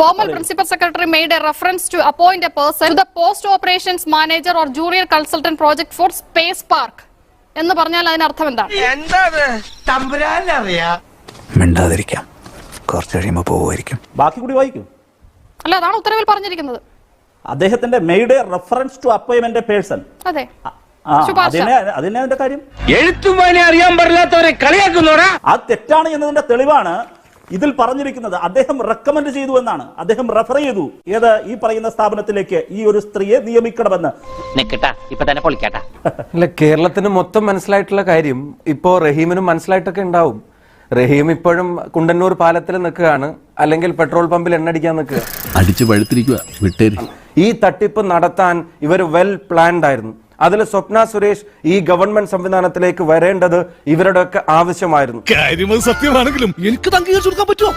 Former Principal Secretary made a reference to appoint a person to the Post Operations Manager or Junior Consultant Project for Space Park. എന്ന് പറഞ്ഞാൽ അതിന് അർത്ഥം എന്താണ്? മിണ്ടാതിരിക്കാം, കുറച്ച് കഴിയുമ്പോൾ പോവുമായിരിക്കും. ബാക്കി കൂടി വായിക്കും. അല്ല, അതാണ് ഉത്തരവിൽ പറഞ്ഞിരിക്കുന്നത്. അദ്ദേഹത്തിന്റെ made reference to appointment person. അതെ, അതിനെ അതിന്റെ കാര്യം എഴുത്തും വായന അറിയാൻ പാടില്ലാത്തവരെ കളിയാക്കുന്നോടാ. അത് തെറ്റാണ് എന്നതിന്റെ തെളിവാണ് ഇതിൽ പറഞ്ഞിരിക്കുന്നത്. അദ്ദേഹം റെക്കമെൻഡ് ചെയ്തു എന്നാണ്, അദ്ദേഹം റെഫർ ചെയ്തു ഏത് ഈ പറയുന്ന സ്ഥാപനത്തിലേക്ക് ഈ ഒരു സ്ത്രീയെ നിയമിക്കണമെന്ന്. അല്ല, കേരളത്തിന് മൊത്തം മനസ്സിലായിട്ടുള്ള കാര്യം ഇപ്പോ റഹീമിനും മനസ്സിലായിട്ടൊക്കെ ഉണ്ടാവും. റഹീം ഇപ്പോഴും കുണ്ടന്നൂർ പാലത്തിൽ നിൽക്കുകയാണ്, അല്ലെങ്കിൽ പെട്രോൾ പമ്പിൽ എണ്ണടിക്കാൻ നിൽക്കുക. അടിച്ചു പഴുത്തിരിക്കുക, വിട്ടേരി. ഈ തട്ടിപ്പ് നടത്താൻ ഇവർ വെൽ പ്ലാൻഡ് ആയിരുന്നു. അതിൽ സ്വപ്ന സുരേഷ് ഈ ഗവൺമെന്റ് സംവിധാനത്തിലേക്ക് വരേണ്ടത് ഇവരുടെയൊക്കെ ആവശ്യമായിരുന്നു. കാര്യം സത്യമാണെങ്കിലും എനിക്ക് അംഗീകരിച്ചു കൊടുക്കാൻ പറ്റുമോ?